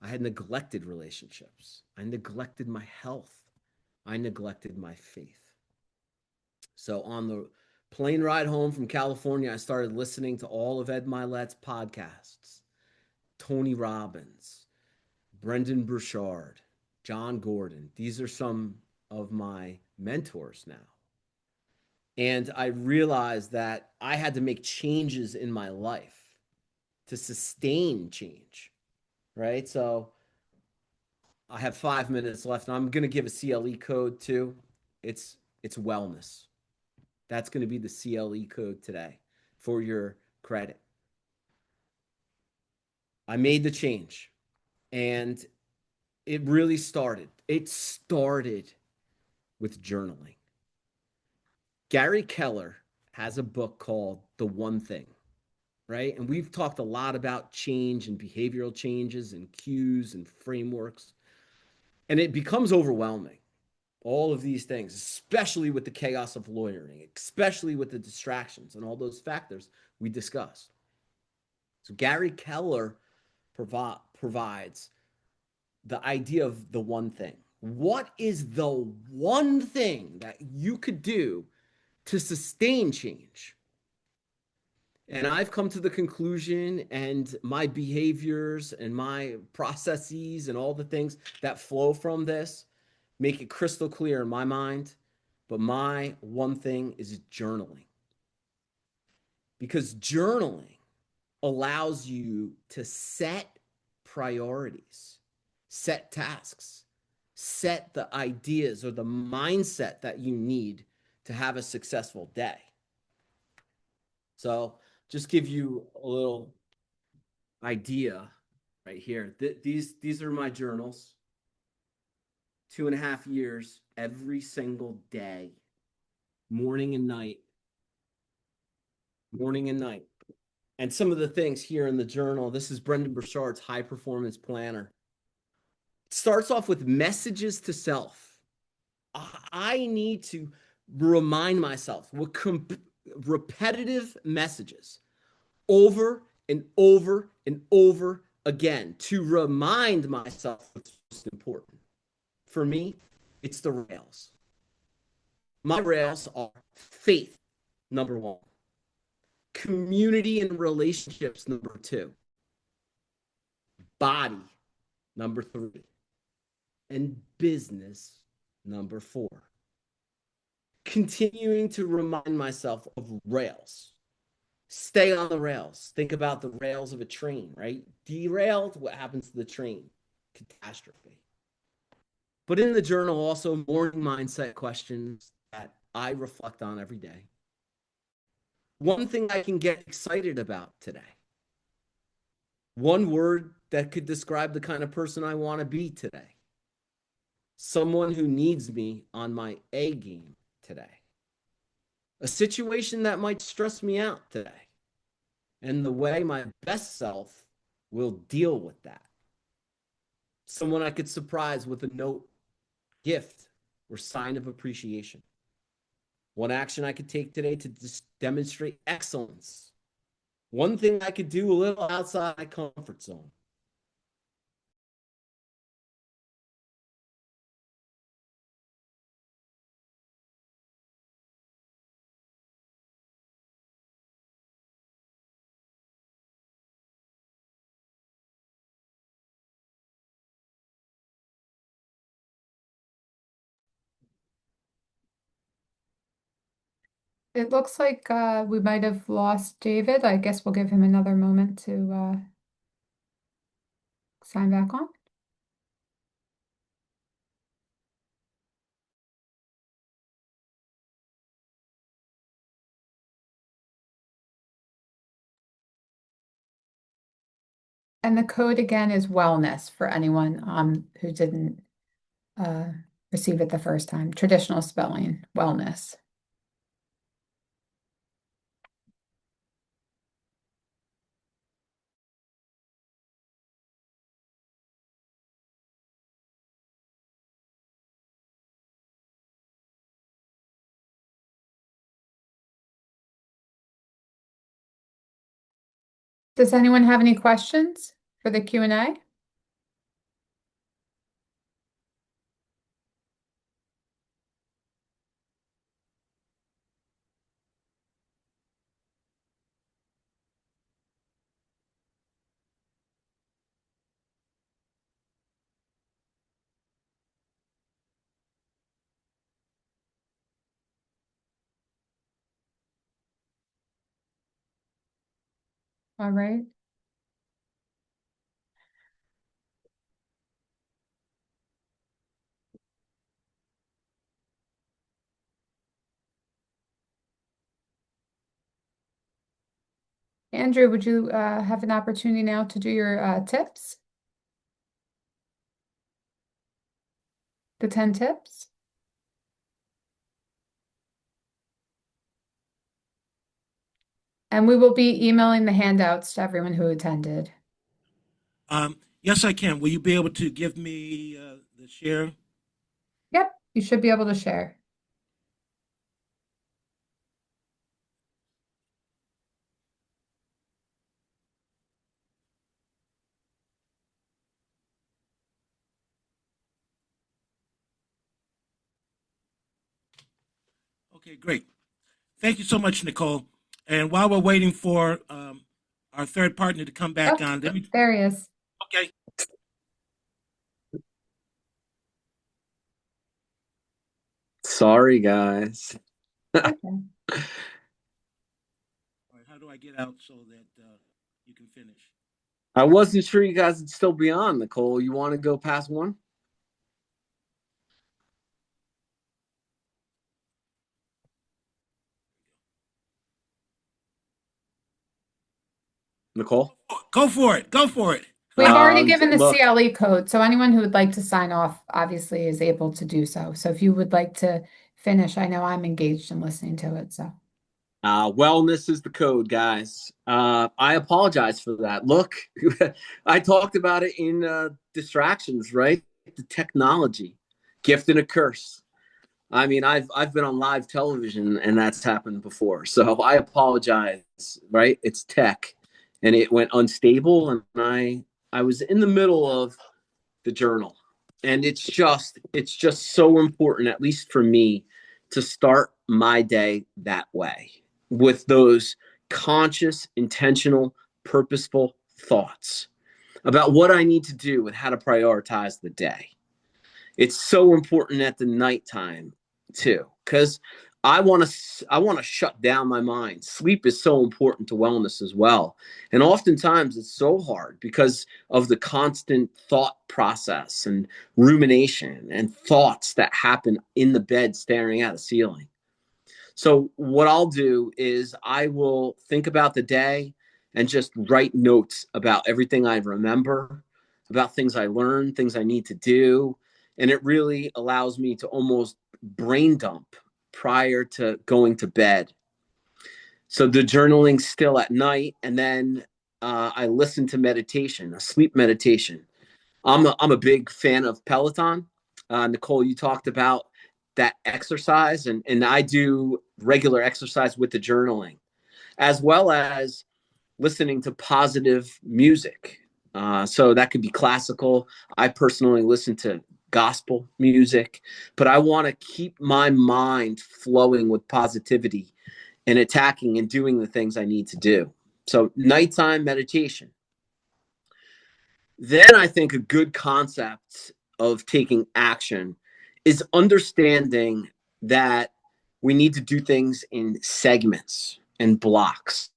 I had neglected relationships. I neglected my health. I neglected my faith. So on the plane ride home from California, I started listening to all of Ed Milet's podcasts. Tony Robbins, Brendan Burchard, John Gordon. These are some of my mentors now. And I realized that I had to make changes in my life to sustain change, right? So I have 5 minutes left, and I'm going to give a CLE code too. It's wellness. That's going to be the CLE code today for your credit. I made the change, and it really started. It started with journaling. Gary Keller has a book called The One Thing, right? And we've talked a lot about change and behavioral changes and cues and frameworks, and it becomes overwhelming. All of these things, especially with the chaos of lawyering, especially with the distractions and all those factors we discussed. So Gary Keller provides the idea of the one thing. What is the one thing that you could do to sustain change? And I've come to the conclusion, and my behaviors and my processes and all the things that flow from this make it crystal clear in my mind. But my one thing is journaling. Because journaling allows you to set priorities, set tasks, set the ideas or the mindset that you need to have a successful day. So just give you a little idea right here. These are my journals. 2.5 years, every single day, morning and night. Morning and night. And some of the things here in the journal, this is Brendan Burchard's high performance planner. It starts off with messages to self. I need to remind myself with repetitive messages over and over and over again to remind myself what's most important. For me, it's the rails. My rails are faith, number one, community and relationships, number two, body, number three, and business, number four. Continuing to remind myself of rails. Stay on the rails. Think about the rails of a train, right? Derailed, what happens to the train? Catastrophe. But in the journal, also morning mindset questions that I reflect on every day. One thing I can get excited about today. One word that could describe the kind of person I want to be today. Someone who needs me on my A game today. A situation that might stress me out today. And the way my best self will deal with that. Someone I could surprise with a note, gift, or sign of appreciation. One action I could take today to demonstrate excellence. One thing I could do a little outside my comfort zone. It looks like we might have lost David. I guess we'll give him another moment to sign back on. And the code again is wellness for anyone who didn't uh, receive it the first time. Traditional spelling, wellness. Does anyone have any questions for the Q&A? All right. Andrew, would you have an opportunity now to do your tips? The 10 tips? And we will be emailing the handouts to everyone who attended. Yes, I can. Will you be able to give me the share? Yep, you should be able to share. Okay, great. Thank you so much, Nicole. And while we're waiting for our third partner to come back Oh, on, let me. there he is. Okay. Sorry, guys. Okay. All right, how do I get out so that you can finish? I wasn't sure you guys would still be on, Nicole. You want to go past one? Nicole? Go for it. Go for it. We've already given the Look, CLE code, so anyone who would like to sign off obviously is able to do so. So if you would like to finish, I know I'm engaged in listening to it, so. wellness is the code, guys. I apologize for that. Look, I talked about it in distractions, right? The technology, gift and a curse. I mean, I've been on live television and that's happened before. So I apologize, right? It's tech and it went unstable and I was in the middle of the journal. And it's just so important, at least for me, to start my day that way with those conscious, intentional, purposeful thoughts about what I need to do and how to prioritize the day. It's so important at the nighttime too, because I want to shut down my mind. Sleep is so important to wellness as well. And oftentimes it's so hard because of the constant thought process and rumination and thoughts that happen in the bed staring at a ceiling. So what I'll do is I will think about the day and just write notes about everything I remember, about things I learned, things I need to do. And it really allows me to almost brain dump prior to going to bed. So the journaling still at night, and then I listen to meditation, a sleep meditation. I'm a big fan of Peloton. Nicole, you talked about that exercise, and I do regular exercise with the journaling, as well as listening to positive music. So that could be classical. I personally listen to gospel music, but I want to keep my mind flowing with positivity and attacking and doing the things I need to do. So nighttime meditation. Then I think a good concept of taking action is understanding that we need to do things in segments and blocks.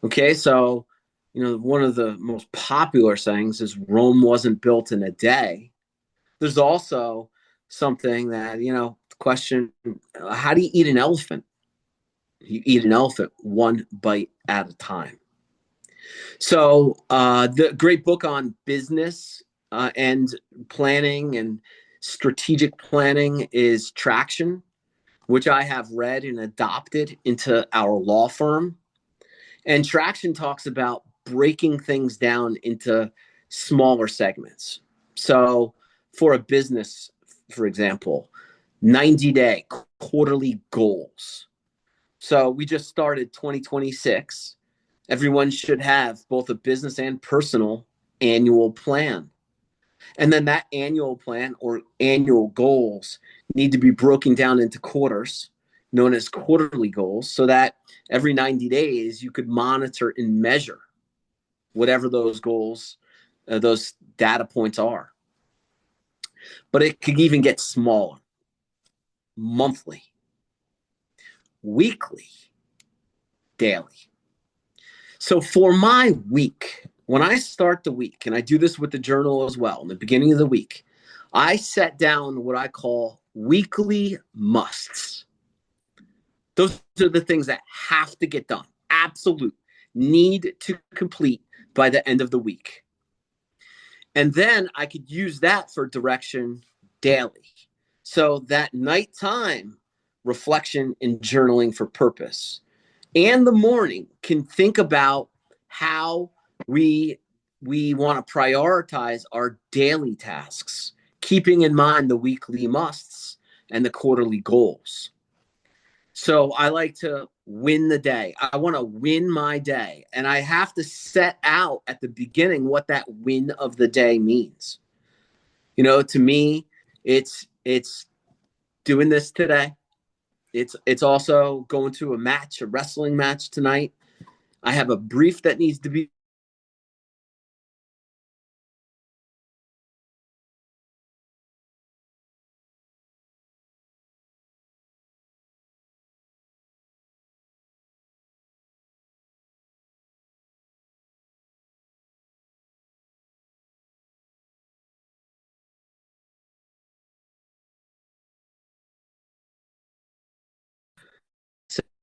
Okay, so, one of the most popular sayings is Rome wasn't built in a day. There's also something that, question, how do you eat an elephant? You eat an elephant one bite at a time. So the great book on business and planning and strategic planning is Traction, which I have read and adopted into our law firm. And Traction talks about breaking things down into smaller segments. So for a business, for example, 90-day quarterly goals. So we just started 2026. Everyone should have both a business and personal annual plan. And then that annual plan or annual goals need to be broken down into quarters, known as quarterly goals, so that every 90 days you could monitor and measure whatever those goals, those data points are. But it could even get smaller: monthly, weekly, daily. So for my week, when I start the week, and I do this with the journal as well, in the beginning of the week, I set down what I call weekly musts. Those are the things that have to get done, absolute, need to complete by the end of the week. And then I could use that for direction daily. So that nighttime reflection and journaling for purpose, and the morning can think about how we want to prioritize our daily tasks, keeping in mind the weekly musts and the quarterly goals. So I like to win the day. I want to win my day. And I have to set out at the beginning what that win of the day means. To me, it's doing this today. It's also going to a wrestling match tonight. I have a brief that needs to be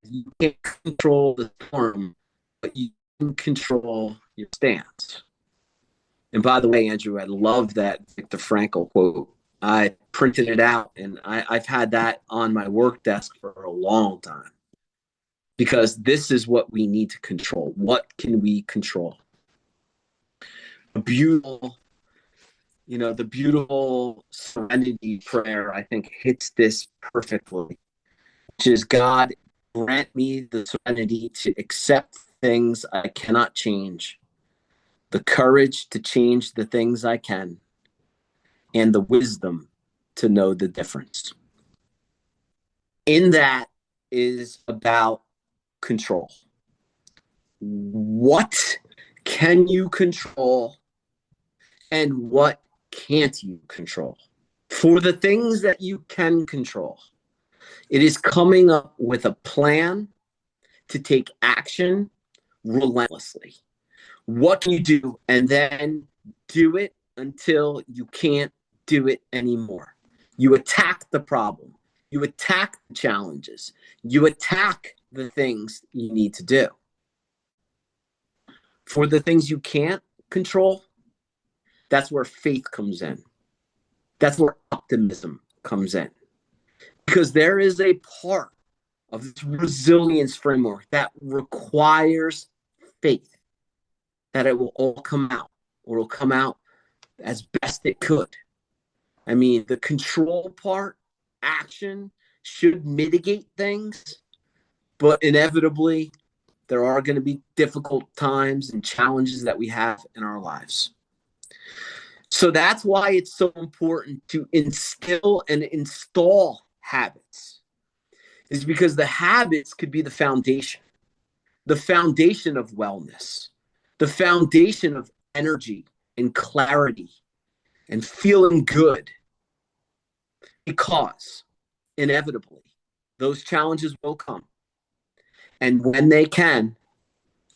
you can't control the form, but you can control your stance. And by the way, Andrew, I love that Viktor Frankl quote. I printed it out, and I've had that on my work desk for a long time, because this is what we need to control. What can we control? The beautiful serenity prayer, I think, hits this perfectly, which is, God, grant me the serenity to accept things I cannot change, the courage to change the things I can, and the wisdom to know the difference. in that is about control. What can you control and what can't you control? For the things that you can control, it is coming up with a plan to take action relentlessly. What can you do? And then do it until you can't do it anymore. You attack the problem. You attack the challenges. You attack the things you need to do. For the things you can't control, that's where faith comes in. That's where optimism comes in. Because there is a part of this resilience framework that requires faith that it will all come out, or it'll come out as best it could. I mean, the control part, action, should mitigate things, but inevitably, there are going to be difficult times and challenges that we have in our lives. So that's why it's so important to instill and install habits, is because the habits could be the foundation of wellness, the foundation of energy and clarity and feeling good. Because inevitably, those challenges will come. And when they can,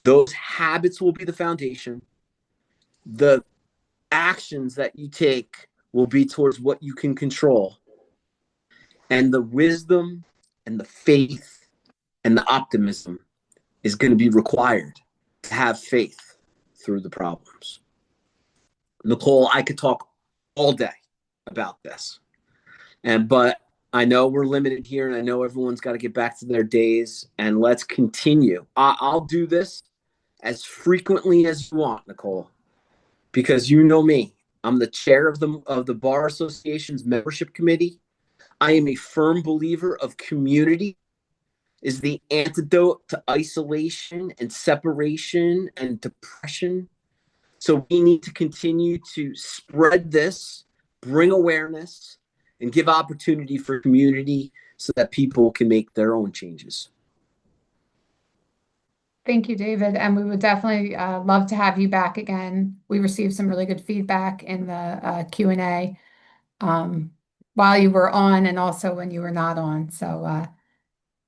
those habits will be the foundation. The actions that you take will be towards what you can control. And the wisdom and the faith and the optimism is going to be required to have faith through the problems. Nicole, I could talk all day about this. But I know we're limited here, and I know everyone's got to get back to their days, and let's continue. I'll do this as frequently as you want, Nicole, because you know me. I'm the chair of the Bar Association's membership committee. I am a firm believer of community is the antidote to isolation and separation and depression. So we need to continue to spread this, bring awareness, and give opportunity for community so that people can make their own changes. Thank you, David. And we would definitely love to have you back again. We received some really good feedback in the Q&A while you were on and also when you were not on. So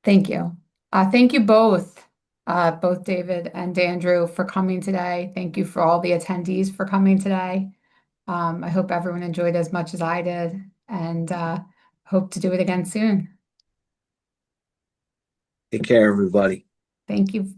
thank you. Thank you both David and Andrew, for coming today. Thank you for all the attendees for coming today. I hope everyone enjoyed as much as I did, and hope to do it again soon. Take care, everybody. Thank you.